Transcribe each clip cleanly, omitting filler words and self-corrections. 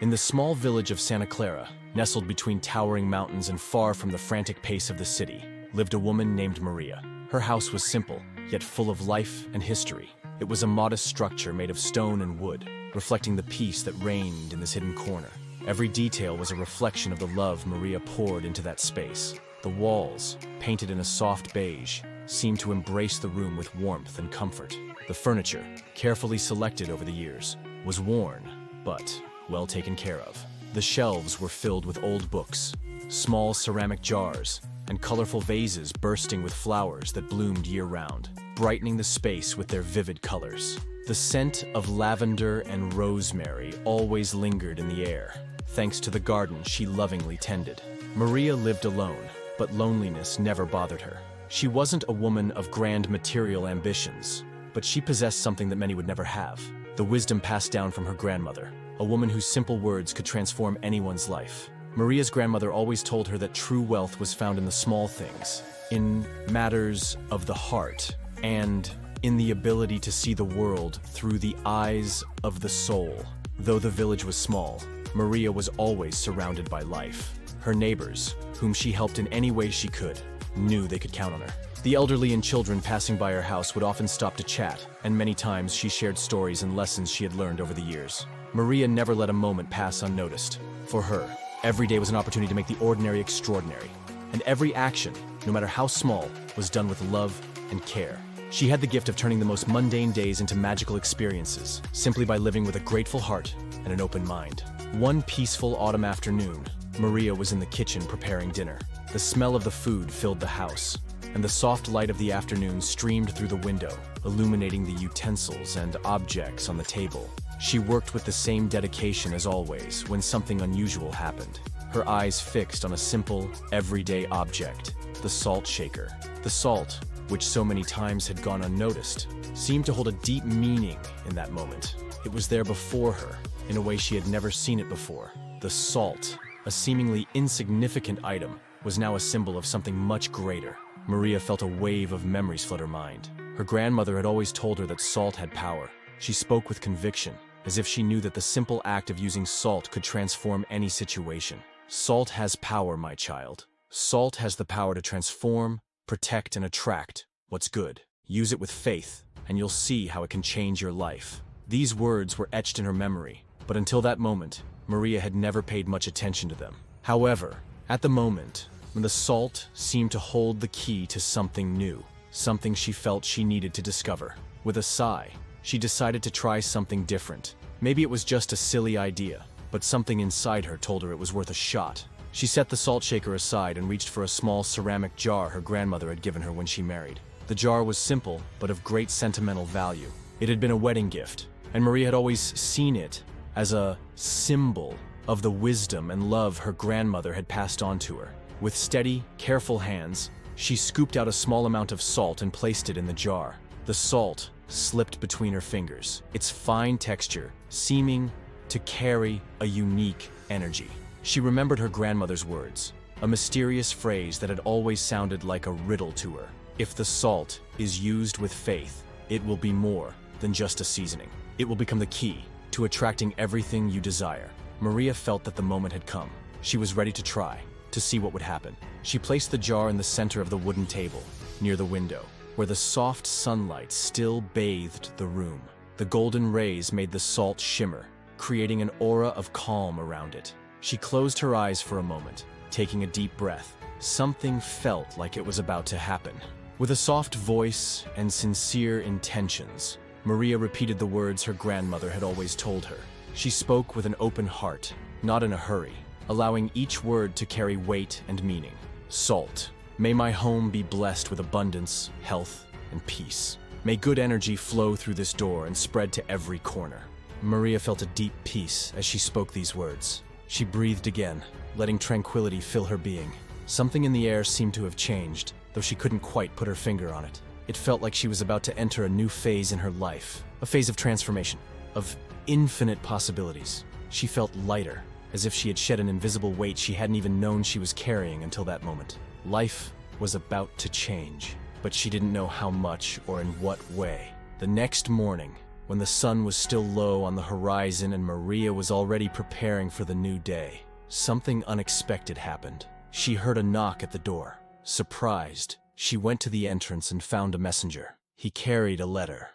In the small village of Santa Clara, nestled between towering mountains and far from the frantic pace of the city, lived a woman named Maria. Her house was simple, yet full of life and history. It was a modest structure made of stone and wood, reflecting the peace that reigned in this hidden corner. Every detail was a reflection of the love Maria poured into that space. The walls, painted in a soft beige, seemed to embrace the room with warmth and comfort. The furniture, carefully selected over the years, was worn, but well taken care of. The shelves were filled with old books, small ceramic jars, and colorful vases bursting with flowers that bloomed year-round, brightening the space with their vivid colors. The scent of lavender and rosemary always lingered in the air, thanks to the garden she lovingly tended. Maria lived alone, but loneliness never bothered her. She wasn't a woman of grand material ambitions, but she possessed something that many would never have: the wisdom passed down from her grandmother, a woman whose simple words could transform anyone's life. Maria's grandmother always told her that true wealth was found in the small things, in matters of the heart, and in the ability to see the world through the eyes of the soul. Though the village was small, Maria was always surrounded by life. Her neighbors, whom she helped in any way she could, knew they could count on her. The elderly and children passing by her house would often stop to chat, and many times she shared stories and lessons she had learned over the years. Maria never let a moment pass unnoticed. For her, every day was an opportunity to make the ordinary extraordinary, and every action, no matter how small, was done with love and care. She had the gift of turning the most mundane days into magical experiences, simply by living with a grateful heart and an open mind. One peaceful autumn afternoon, Maria was in the kitchen preparing dinner. The smell of the food filled the house, and the soft light of the afternoon streamed through the window, illuminating the utensils and objects on the table. She worked with the same dedication as always when something unusual happened. Her eyes fixed on a simple, everyday object: the salt shaker. The salt, which so many times had gone unnoticed, seemed to hold a deep meaning in that moment. It was there before her, in a way she had never seen it before. The salt, a seemingly insignificant item, was now a symbol of something much greater. Maria felt a wave of memories flood her mind. Her grandmother had always told her that salt had power. She spoke with conviction, as if she knew that the simple act of using salt could transform any situation. Salt has power, my child. Salt has the power to transform, protect, and attract what's good. Use it with faith, and you'll see how it can change your life. These words were etched in her memory, but until that moment, Maria had never paid much attention to them. However, at the moment, when the salt seemed to hold the key to something new, something she felt she needed to discover. With a sigh, she decided to try something different. Maybe it was just a silly idea, but something inside her told her it was worth a shot. She set the salt shaker aside and reached for a small ceramic jar her grandmother had given her when she married. The jar was simple, but of great sentimental value. It had been a wedding gift, and Maria had always seen it as a symbol of the wisdom and love her grandmother had passed on to her. With steady, careful hands, she scooped out a small amount of salt and placed it in the jar. The salt slipped between her fingers, its fine texture seeming to carry a unique energy. She remembered her grandmother's words, a mysterious phrase that had always sounded like a riddle to her. If the salt is used with faith, it will be more than just a seasoning. It will become the key to attracting everything you desire. Maria felt that the moment had come. She was ready to try, to see what would happen. She placed the jar in the center of the wooden table, near the window, where the soft sunlight still bathed the room. The golden rays made the salt shimmer, creating an aura of calm around it. She closed her eyes for a moment, taking a deep breath. Something felt like it was about to happen. With a soft voice and sincere intentions, Maria repeated the words her grandmother had always told her. She spoke with an open heart, not in a hurry, allowing each word to carry weight and meaning. Salt. May my home be blessed with abundance, health, and peace. May good energy flow through this door and spread to every corner. Maria felt a deep peace as she spoke these words. She breathed again, letting tranquility fill her being. Something in the air seemed to have changed, though she couldn't quite put her finger on it. It felt like she was about to enter a new phase in her life, a phase of transformation, of infinite possibilities. She felt lighter, as if she had shed an invisible weight she hadn't even known she was carrying until that moment. Life was about to change, but she didn't know how much or in what way. The next morning, when the sun was still low on the horizon and Maria was already preparing for the new day, something unexpected happened. She heard a knock at the door. Surprised, she went to the entrance and found a messenger. He carried a letter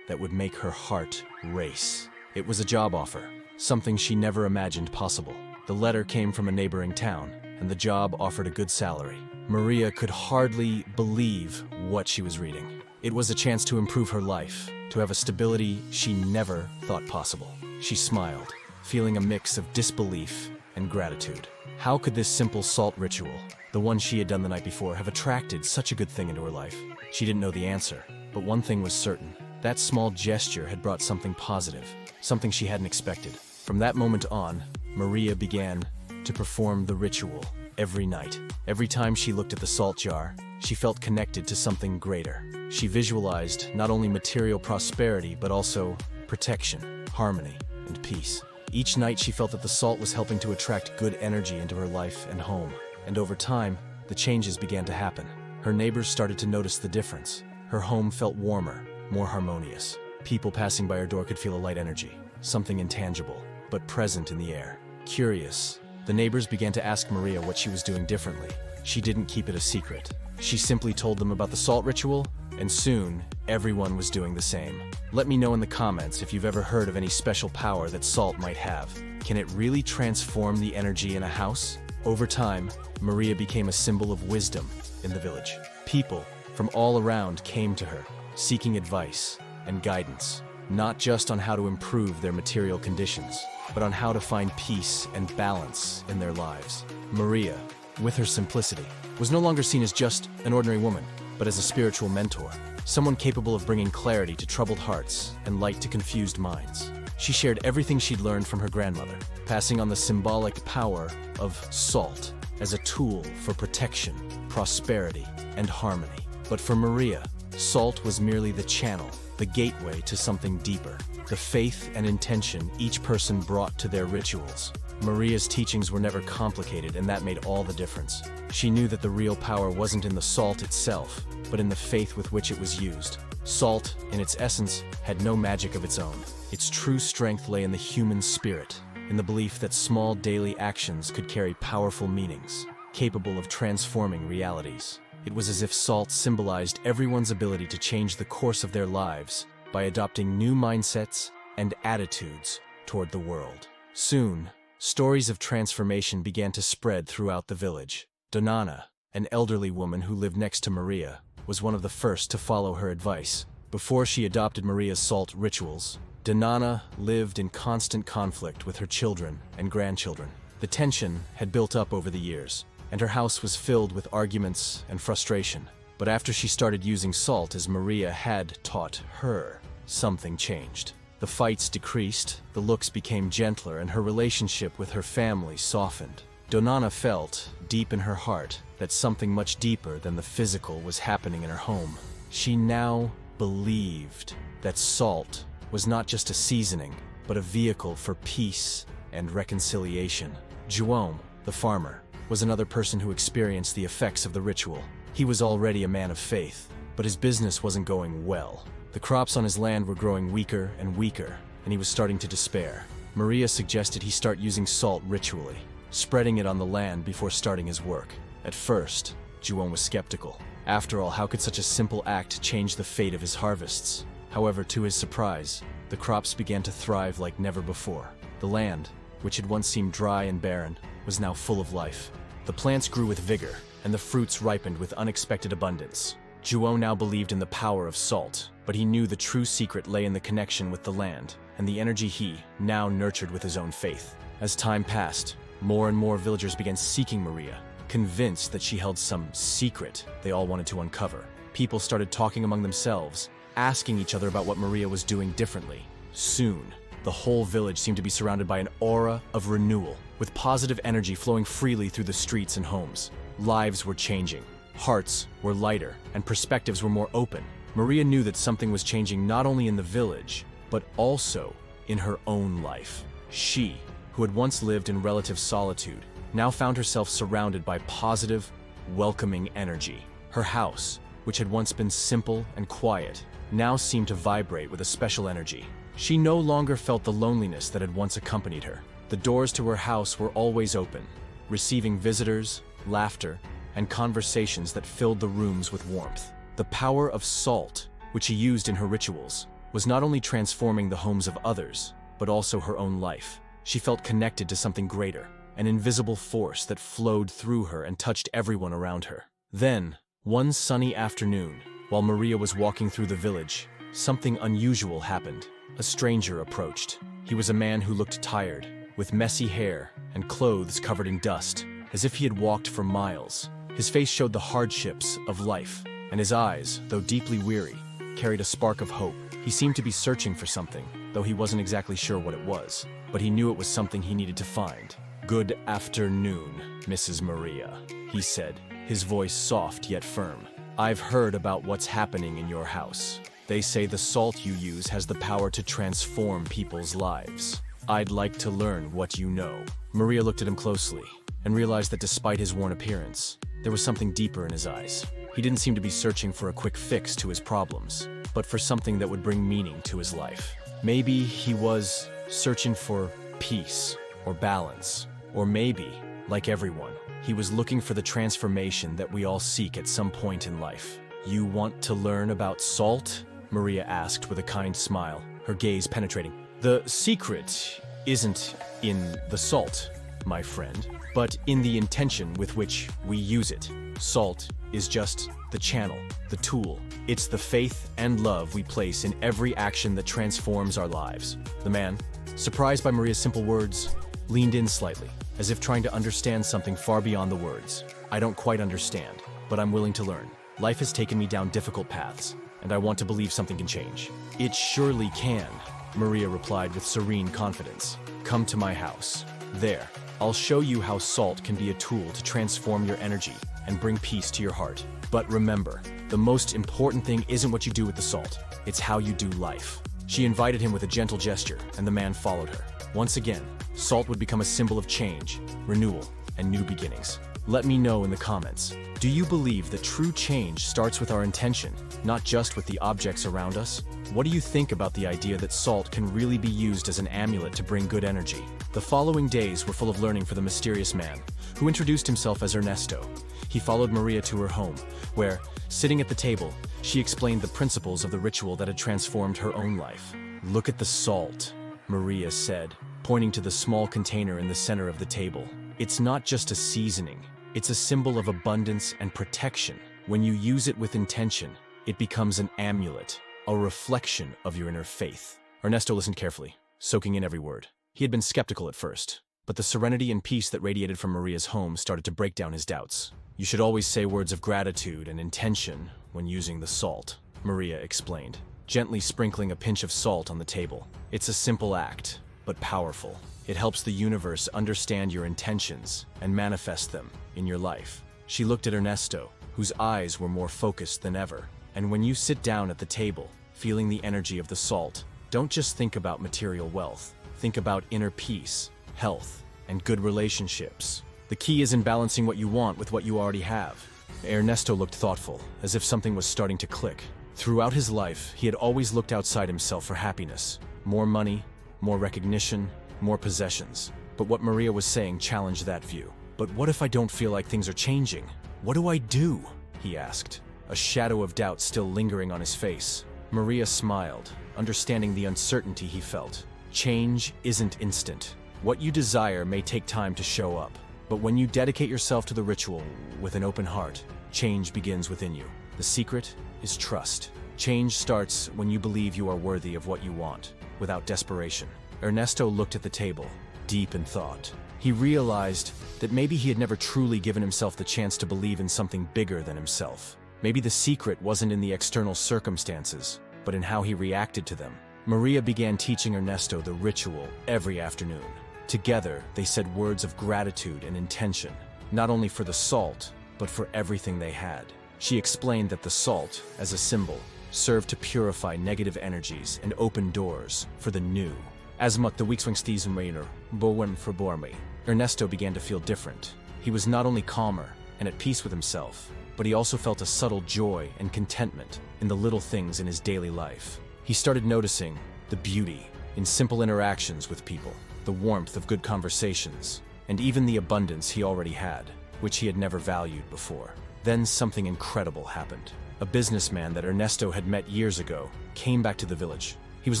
that would make her heart race. It was a job offer, something she never imagined possible. The letter came from a neighboring town, and the job offered a good salary. Maria could hardly believe what she was reading. It was a chance to improve her life, to have a stability she never thought possible. She smiled, feeling a mix of disbelief and gratitude. How could this simple salt ritual, the one she had done the night before, have attracted such a good thing into her life? She didn't know the answer, but one thing was certain. That small gesture had brought something positive, something she hadn't expected. From that moment on, Maria began to perform the ritual every night. Every time she looked at the salt jar, she felt connected to something greater. She visualized not only material prosperity, but also protection, harmony, and peace. Each night she felt that the salt was helping to attract good energy into her life and home. And over time, the changes began to happen. Her neighbors started to notice the difference. Her home felt warmer, more harmonious. People passing by her door could feel a light energy, something intangible, but present in the air. Curious, the neighbors began to ask Maria what she was doing differently. She didn't keep it a secret. She simply told them about the salt ritual, and soon, everyone was doing the same. Let me know in the comments if you've ever heard of any special power that salt might have. Can it really transform the energy in a house? Over time, Maria became a symbol of wisdom in the village. People from all around came to her, seeking advice and guidance, not just on how to improve their material conditions, but on how to find peace and balance in their lives. Maria, with her simplicity, was no longer seen as just an ordinary woman, but as a spiritual mentor, someone capable of bringing clarity to troubled hearts and light to confused minds. She shared everything she'd learned from her grandmother, passing on the symbolic power of salt as a tool for protection, prosperity, and harmony. But for Maria, salt was merely the channel, the gateway to something deeper, the faith and intention each person brought to their rituals. Maria's teachings were never complicated, and that made all the difference. She knew that the real power wasn't in the salt itself, but in the faith with which it was used. Salt, in its essence, had no magic of its own. Its true strength lay in the human spirit, in the belief that small daily actions could carry powerful meanings, capable of transforming realities. It was as if salt symbolized everyone's ability to change the course of their lives by adopting new mindsets and attitudes toward the world. Soon, stories of transformation began to spread throughout the village. Donana, an elderly woman who lived next to Maria, was one of the first to follow her advice. Before she adopted Maria's salt rituals, Donana lived in constant conflict with her children and grandchildren. The tension had built up over the years, and her house was filled with arguments and frustration. But after she started using salt as Maria had taught her, something changed. The fights decreased, the looks became gentler, and her relationship with her family softened. Donana felt, deep in her heart, that something much deeper than the physical was happening in her home. She now believed that salt was not just a seasoning, but a vehicle for peace and reconciliation. João, the farmer, was another person who experienced the effects of the ritual. He was already a man of faith, but his business wasn't going well. The crops on his land were growing weaker and weaker, and he was starting to despair. Maria suggested he start using salt ritually, spreading it on the land before starting his work. At first, João was skeptical. After all, how could such a simple act change the fate of his harvests? However, to his surprise, the crops began to thrive like never before. The land, which had once seemed dry and barren, was now full of life. The plants grew with vigor, and the fruits ripened with unexpected abundance. João now believed in the power of salt, but he knew the true secret lay in the connection with the land and the energy he now nurtured with his own faith. As time passed, more and more villagers began seeking Maria, convinced that she held some secret they all wanted to uncover. People started talking among themselves, asking each other about what Maria was doing differently. Soon, the whole village seemed to be surrounded by an aura of renewal, with positive energy flowing freely through the streets and homes. Lives were changing, hearts were lighter, and perspectives were more open. Maria knew that something was changing not only in the village, but also in her own life. She, who had once lived in relative solitude, now found herself surrounded by positive, welcoming energy. Her house, which had once been simple and quiet, now seemed to vibrate with a special energy. She no longer felt the loneliness that had once accompanied her. The doors to her house were always open, receiving visitors, laughter, and conversations that filled the rooms with warmth. The power of salt, which she used in her rituals, was not only transforming the homes of others, but also her own life. She felt connected to something greater, an invisible force that flowed through her and touched everyone around her. Then, one sunny afternoon, while Maria was walking through the village, something unusual happened. A stranger approached. He was a man who looked tired, with messy hair and clothes covered in dust, as if he had walked for miles. His face showed the hardships of life, and his eyes, though deeply weary, carried a spark of hope. He seemed to be searching for something, though he wasn't exactly sure what it was, but he knew it was something he needed to find. "Good afternoon, Mrs. Maria," he said, his voice soft yet firm. "I've heard about what's happening in your house. They say the salt you use has the power to transform people's lives. I'd like to learn what you know." Maria looked at him closely and realized that despite his worn appearance, there was something deeper in his eyes. He didn't seem to be searching for a quick fix to his problems, but for something that would bring meaning to his life. Maybe he was searching for peace or balance, or maybe, like everyone, he was looking for the transformation that we all seek at some point in life. "You want to learn about salt?" Maria asked with a kind smile, her gaze penetrating. "The secret isn't in the salt, my friend, but in the intention with which we use it. Salt is just the channel, the tool. It's the faith and love we place in every action that transforms our lives." The man, surprised by Maria's simple words, leaned in slightly, as if trying to understand something far beyond the words. "I don't quite understand, but I'm willing to learn. Life has taken me down difficult paths, and I want to believe something can change." "It surely can," Maria replied with serene confidence. "Come to my house. There, I'll show you how salt can be a tool to transform your energy and bring peace to your heart. But remember, the most important thing isn't what you do with the salt, it's how you do life." She invited him with a gentle gesture, and the man followed her. Once again, salt would become a symbol of change, renewal, and new beginnings. Let me know in the comments. Do you believe that true change starts with our intention, not just with the objects around us? What do you think about the idea that salt can really be used as an amulet to bring good energy? The following days were full of learning for the mysterious man, who introduced himself as Ernesto. He followed Maria to her home, where, sitting at the table, she explained the principles of the ritual that had transformed her own life. "Look at the salt," Maria said, pointing to the small container in the center of the table. "It's not just a seasoning. It's a symbol of abundance and protection. When you use it with intention, it becomes an amulet, a reflection of your inner faith." Ernesto listened carefully, soaking in every word. He had been skeptical at first, but the serenity and peace that radiated from Maria's home started to break down his doubts. "You should always say words of gratitude and intention when using the salt," Maria explained, gently sprinkling a pinch of salt on the table. "It's a simple act, but powerful. It helps the universe understand your intentions and manifest them in your life." She looked at Ernesto, whose eyes were more focused than ever. "And when you sit down at the table, feeling the energy of the salt, don't just think about material wealth. Think about inner peace, health, and good relationships. The key is in balancing what you want with what you already have." Ernesto looked thoughtful, as if something was starting to click. Throughout his life, he had always looked outside himself for happiness. More money, more recognition, more possessions. But what Maria was saying challenged that view. "But what if I don't feel like things are changing? What do I do?" he asked, a shadow of doubt still lingering on his face. Maria smiled, understanding the uncertainty he felt. "Change isn't instant. What you desire may take time to show up. But when you dedicate yourself to the ritual with an open heart, change begins within you. The secret is trust. Change starts when you believe you are worthy of what you want, without desperation." Ernesto looked at the table, deep in thought. He realized that maybe he had never truly given himself the chance to believe in something bigger than himself. Maybe the secret wasn't in the external circumstances, but in how he reacted to them. Maria began teaching Ernesto the ritual every afternoon. Together, they said words of gratitude and intention, not only for the salt, but for everything they had. She explained that the salt, as a symbol, served to purify negative energies and open doors for the new. "Asmat the weekswingstisen rainer, bowen for me." Ernesto began to feel different. He was not only calmer and at peace with himself, but he also felt a subtle joy and contentment in the little things in his daily life. He started noticing the beauty in simple interactions with people, the warmth of good conversations, and even the abundance he already had, which he had never valued before. Then something incredible happened. A businessman that Ernesto had met years ago came back to the village. He was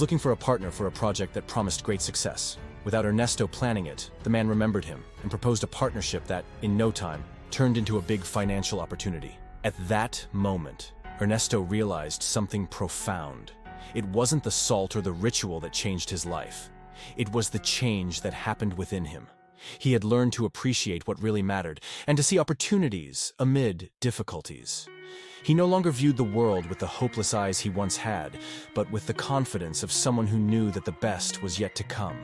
looking for a partner for a project that promised great success. Without Ernesto planning it, the man remembered him and proposed a partnership that, in no time, turned into a big financial opportunity. At that moment, Ernesto realized something profound. It wasn't the salt or the ritual that changed his life. It was the change that happened within him. He had learned to appreciate what really mattered and to see opportunities amid difficulties. He no longer viewed the world with the hopeless eyes he once had, but with the confidence of someone who knew that the best was yet to come,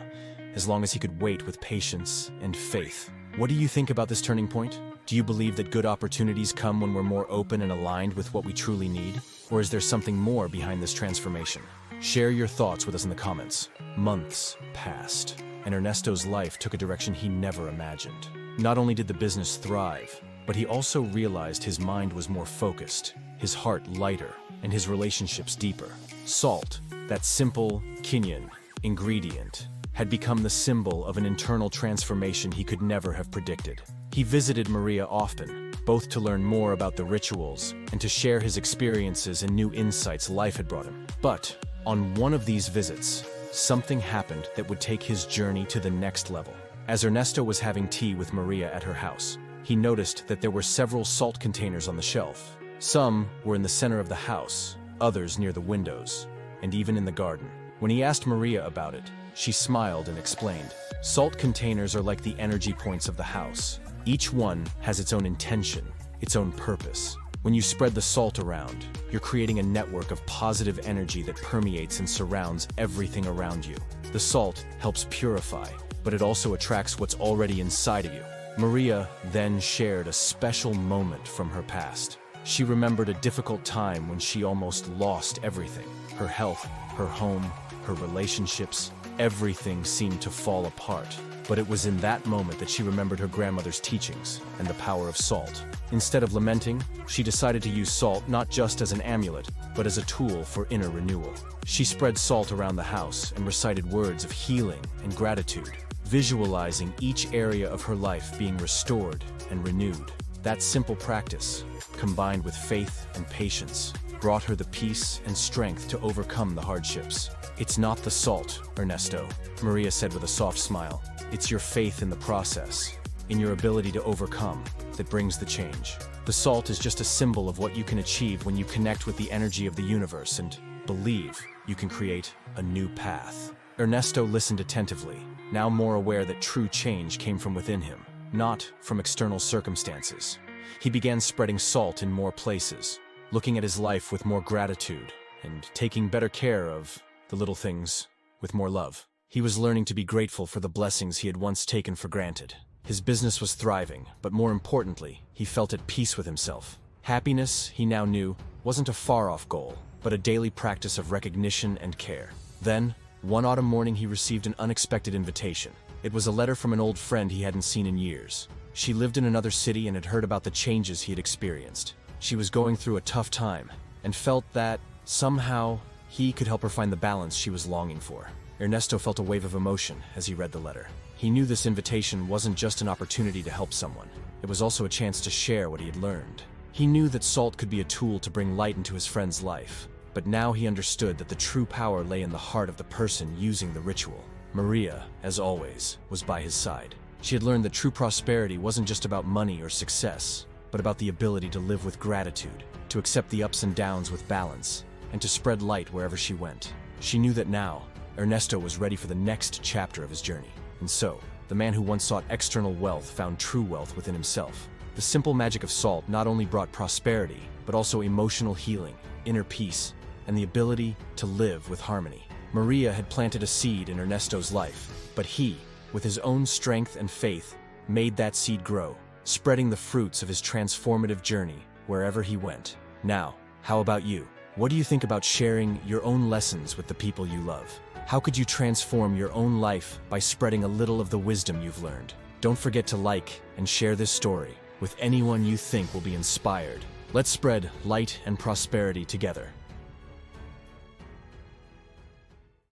as long as he could wait with patience and faith. What do you think about this turning point? Do you believe that good opportunities come when we're more open and aligned with what we truly need? Or is there something more behind this transformation? Share your thoughts with us in the comments. Months passed, and Ernesto's life took a direction he never imagined. Not only did the business thrive, but he also realized his mind was more focused, his heart lighter, and his relationships deeper. Salt, that simple Kenyan ingredient, had become the symbol of an internal transformation he could never have predicted. He visited Maria often, both to learn more about the rituals and to share his experiences and new insights life had brought him. But on one of these visits, something happened that would take his journey to the next level. As Ernesto was having tea with Maria at her house, he noticed that there were several salt containers on the shelf. Some were in the center of the house, others near the windows, and even in the garden. When he asked Maria about it, she smiled and explained, "Salt containers are like the energy points of the house. Each one has its own intention, its own purpose. When you spread the salt around, you're creating a network of positive energy that permeates and surrounds everything around you. The salt helps purify, but it also attracts what's already inside of you." Maria then shared a special moment from her past. She remembered a difficult time when she almost lost everything. Her health, her home, her relationships, everything seemed to fall apart. But it was in that moment that she remembered her grandmother's teachings and the power of salt. Instead of lamenting, she decided to use salt not just as an amulet, but as a tool for inner renewal. She spread salt around the house and recited words of healing and gratitude, visualizing each area of her life being restored and renewed. That simple practice, combined with faith and patience, brought her the peace and strength to overcome the hardships. "It's not the salt, Ernesto," Maria said with a soft smile. "It's your faith in the process, in your ability to overcome, that brings the change. The salt is just a symbol of what you can achieve when you connect with the energy of the universe and believe you can create a new path." Ernesto listened attentively, now more aware that true change came from within him, not from external circumstances. He began spreading salt in more places, looking at his life with more gratitude, and taking better care of the little things with more love. He was learning to be grateful for the blessings he had once taken for granted. His business was thriving, but more importantly, he felt at peace with himself. Happiness, he now knew, wasn't a far-off goal, but a daily practice of recognition and care. Then, one autumn morning, he received an unexpected invitation. It was a letter from an old friend he hadn't seen in years. She lived in another city and had heard about the changes he had experienced. She was going through a tough time and felt that, somehow, he could help her find the balance she was longing for. Ernesto felt a wave of emotion as he read the letter. He knew this invitation wasn't just an opportunity to help someone. It was also a chance to share what he had learned. He knew that salt could be a tool to bring light into his friend's life, but now he understood that the true power lay in the heart of the person using the ritual. Maria, as always, was by his side. She had learned that true prosperity wasn't just about money or success, but about the ability to live with gratitude, to accept the ups and downs with balance, and to spread light wherever she went. She knew that now, Ernesto was ready for the next chapter of his journey. And so, the man who once sought external wealth found true wealth within himself. The simple magic of salt not only brought prosperity, but also emotional healing, inner peace, and the ability to live with harmony. Maria had planted a seed in Ernesto's life, but he, with his own strength and faith, made that seed grow, spreading the fruits of his transformative journey wherever he went. Now, how about you? What do you think about sharing your own lessons with the people you love? How could you transform your own life by spreading a little of the wisdom you've learned? Don't forget to like and share this story with anyone you think will be inspired Let's spread light and prosperity together.